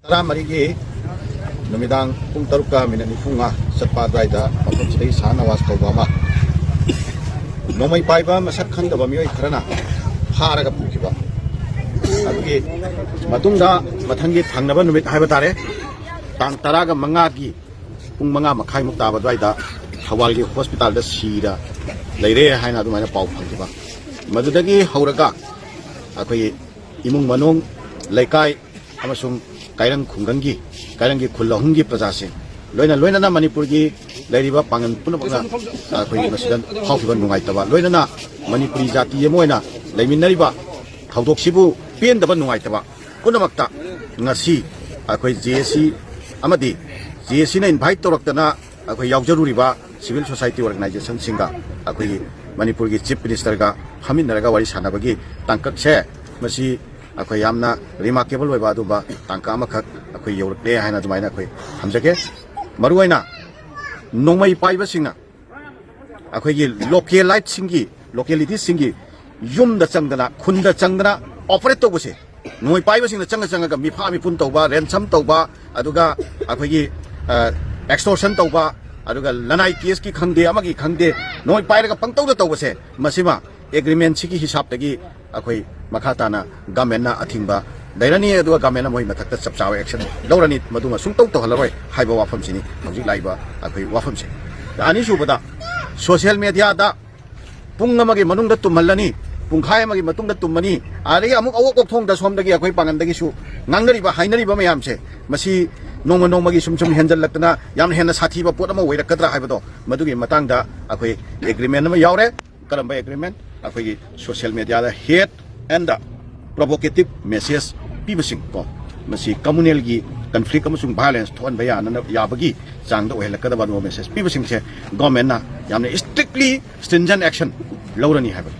Tara marigi numidang pung taruka minani funga satpa draida mapam sidai sana was ko bama nomai paiba masak khanda ba mioi kharana haraga pukiba adugi matungda mathangi thangnaba numit haiba tare tang taraga manga gi pung manga makhai muk taba draida hawalgi hospital da sira leire haina dumaina pau phangkiba madudagi hauraga akoi imung manung laikai amasung kairang khungrangi kairanggi khulahunggi prajasin loina na manipur gi leiriba pangan punapanga akoi masidan haukiba nungai taba loina na manipuri jati yemoina leiminariba thawdok sibu pendaba nungai taba punamakta ngasi akoi JC amadi JC na invite toraktana akoi yaujaruriba civil society organization singa akoi manipur gi chief minister ga haminaraga wari sanabagi tangkak se masi akoi yamna remarkable oiba aduba tangka amakak akoi yorle haina dumaina akoi hamjake maruaina nongmai paiba singa akoi gi localite singi locality singi yumda changdana khunda changdana operate tobuse noi paiba singa changa ga mifa mi pun toba ransom toba aduga akoi gi extortion toba aduga lanai case ki khangde amagi khangde noi pairaga pangtauda tobuse masima agreement sigi hisab tagi akoi makhatana government na athingba dairani aduga government na moi mathakta chapchawa action lorani maduma sungtau to halawai haiba wafam sini hojik laiba akoi wafam se ani subada social media da punga magi manungda tumallani pungkhai magi matungda tummani ari amuk awok ok thong da somdagi akoi pangandagi su ngangnari ba hainari ba mayam se masi nongmagi sum henjal laktana yam henna sathi ba pot ama oirakadra haibado madugi matangda akoi agreement ma yaure karamba agreement akoi social media da hate and the provocative message pibasing ko masi communal gi conflict amasung violence thon ba yana yabagi changda ohelakada ba no message pibasing se government na yamna strictly stringent action lawrani haiba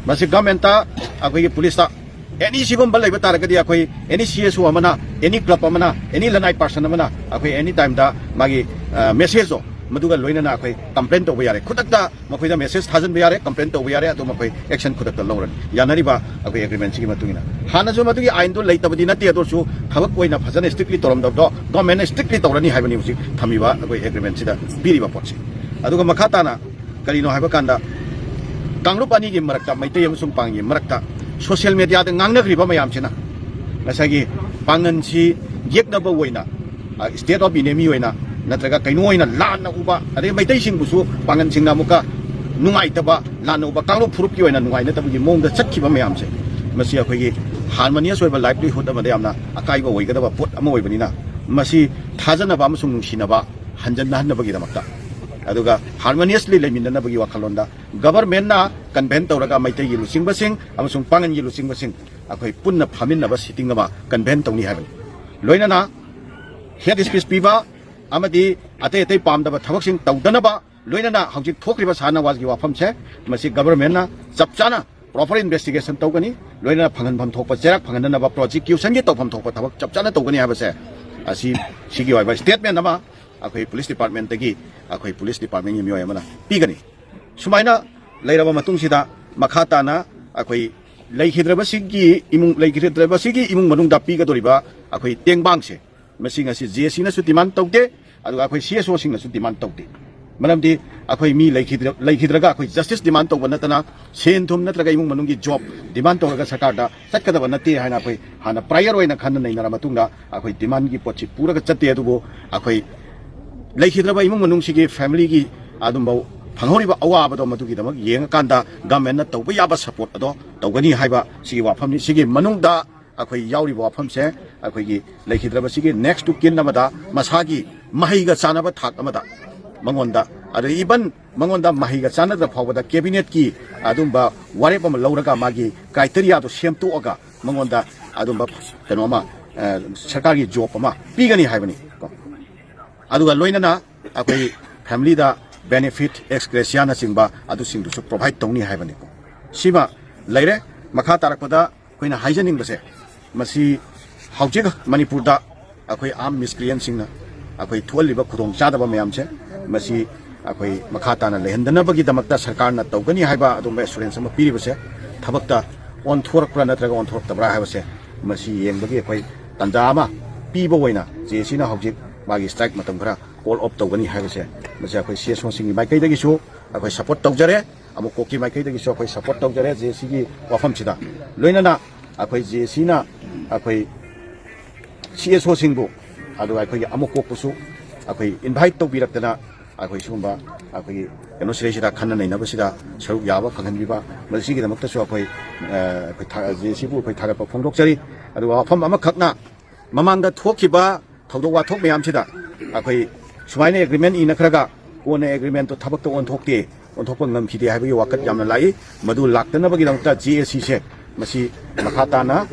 masi government ta akoi police ta any sibam balai ba taragadi akoi any CSO amana any club amana any lanai person amana akoi any time da magi message o maduga loina na akoi complaint to yare khudakta makoida message thajan ba yare complaint to yare ado makoi action khudakta lawran yanari ba akoi agreement sigi matungina hana jo madugi ain do leitabadi nati ado su thabak koina phajana strictly toram do government strictly tawrani haibani usi thamiba akoi agreement sida biriba potsi aduga makhata na kalino haiba kanda kangrupani gi marakta maitei amsung pangi marakta social media da ngangnagriba mayam china nasagi pangan si yeknaba woina state of enemy woina natraga kaino oina lana uba ade maitai sing busu pangan singna muka nungai taba lana uba kanglo furup ki oina nungai na tabugi mongda chakkiba mayam se masi akhoi harmonious oiba livelihood amada yamna akai ba oigada ba pot ama oibani na masi thajana ba amsung nungsina ba hanjan na bagi damakta aduga harmoniously leminna bagi wakhalonda government na convent tawraga maitai yilu singbasing amasung pangan yilu singbasing akhoi punna phaminna ba sitting ba convent tawni habani loina na head speech piba amadi ate pamda ba thabak sing tawdana ba loina na hojik thokriba sana was gi wafam se masi government na chapchana proper investigation tawgani loina phangan pham thokpa cherak phangan na ba prosecution gi tawpham thokpa thabak chapchana tawgani habase asi sigi waiba statement nama akoi police department tagi akoi police department gi miyoi amana pigani sumaina leiraba matung sida makhata na akoi leikhidreba sigi imung manung da pigadoriba akoi tengbang se masing asi JC na su demand tawde aduga akoi CSO sing na su demand tawde malamdi akoi mi leikhidra akoi justice demand tawba natana sen thum natraga imung manung gi job demand tawga sarkar da satkada banati haina akoi hana prior oina khanna nei nara matungda akoi demand gi pochi pura ga chatte adubo akoi leikhidra imung manung sigi family gi adumba phangoriba awabado madugi damak yengakanda government na tawba yaba support ado tawgani haiba sigi wafamni sigi manungda akoi yauriba wafam se akoi gi leikhidra sigi next to kin namada masagi mahiga chanaba thak amada mangonda ade iban mangonda mahiga chanadra phawada cabinet ki adumba warepam lauraga magi criteria to semtu oga mangonda adumba tenoma sarkar gi job ama pigani haibani ko aduga loina na akoi family da benefit ex gratia na singba adu singdu su provide tawni haibani ko sima leire makha tarakpada koina haijaning base masi haujik manipur da akoi am miscreant singna akoi thualiba khudong chadaba mayam che masi akoi makhata na lehendana bagi damakta sarkar na tawgani haiba adum assurance ma piri base thabakta on thorak pra natraga on thorak tabra haibase masi yeng bagi akoi tanja ama ꯄꯤꯕ ꯑꯣꯏꯅ ꯖꯦꯁꯤꯅ ꯍꯧꯖꯤꯛ ꯃꯥꯒꯤ strike ꯃꯇꯝ ꯈꯔ call of ꯇꯧꯒꯅꯤ ꯍꯥꯏꯕꯁꯦ ꯃꯁꯤ ꯑꯩꯈꯣꯏ CSOꯁꯤꯡꯒꯤ ꯃꯥꯏꯀꯩꯗꯒꯤꯁꯨ ꯑꯩꯈꯣꯏ ꯁꯄꯣꯔꯠ ꯇꯧꯖꯔꯦ ꯑꯃꯨꯛ ꯀꯣꯛꯀꯤ ꯃꯥꯏꯀꯩꯗꯒꯤꯁꯨ ꯑꯩꯈꯣꯏ ꯁꯄꯣꯔꯠ ꯇꯧꯖꯔꯦ ꯖꯦꯁꯤꯒꯤ ꯋꯥꯐꯝꯁꯤꯗ ꯂꯣꯏꯅꯅ ꯑꯩꯈꯣꯏ ꯖꯦꯁꯤꯅ ꯑꯩꯈꯣꯏ CSOꯁꯤꯡꯕꯨ ꯑꯗꯨꯒ ꯑꯩꯈꯣꯏꯒꯤ ꯑꯃꯨꯛ ꯀꯣꯛꯄꯨꯁꯨ ꯑꯩꯈꯣꯏ ꯏꯟꯚꯥꯏꯠ ꯇꯧꯕꯤꯔꯛꯇꯅ ꯑꯩꯈꯣꯏ ꯁꯤꯒꯨꯝꯕ ꯑꯩꯈꯣꯏꯒꯤ ꯀꯩꯅꯣꯁꯤꯗꯩꯁꯤꯗ ꯈꯟꯅ ꯅꯩꯅꯕꯁꯤꯗ ꯁꯔꯨꯛ ꯌꯥꯕ ꯐꯪꯍꯟꯕꯤꯕ ꯃꯁꯤꯒꯤꯗꯃꯛꯇꯁꯨ ꯑꯩꯈꯣꯏ ꯖꯦꯁꯤꯕꯨ ꯑꯩꯈꯣꯏ ꯊꯥꯒꯠꯄ ꯐꯣꯡꯗꯣꯛꯆꯔꯤ ꯑꯗꯨꯒ ꯋꯥꯐꯝ ꯑꯃꯈꯛꯅ ꯃꯃꯥꯡꯗ ꯊꯣꯛꯈꯤꯕ ꯊꯧꯗꯣꯛ ꯋꯥꯊꯣꯛ ꯃꯌꯥꯝꯁꯤꯗ ꯑꯩꯈꯣꯏ ꯁꯨꯃꯥꯏꯅ ꯑꯦꯒ꯭ꯔꯤꯃꯦꯟ ꯏꯅꯈ꯭ꯔꯒ ꯀꯣꯟꯅ ꯑꯦꯒ꯭ꯔꯤꯃꯦꯟꯇꯣ ꯊꯕꯛꯇ ꯑꯣꯟꯊꯣꯛꯄ ꯉꯝꯈꯤꯗꯦ ꯍꯥꯏꯕꯒꯤ ꯋꯥꯀꯠ ꯌꯥꯝꯅ ꯂꯥꯛꯏ ꯃꯗꯨ ꯂꯥꯛꯇꯅꯕꯒꯤꯗꯃꯛꯇ JACꯁꯦ ꯃꯁꯤ ꯃꯈꯥ ꯇꯥꯅ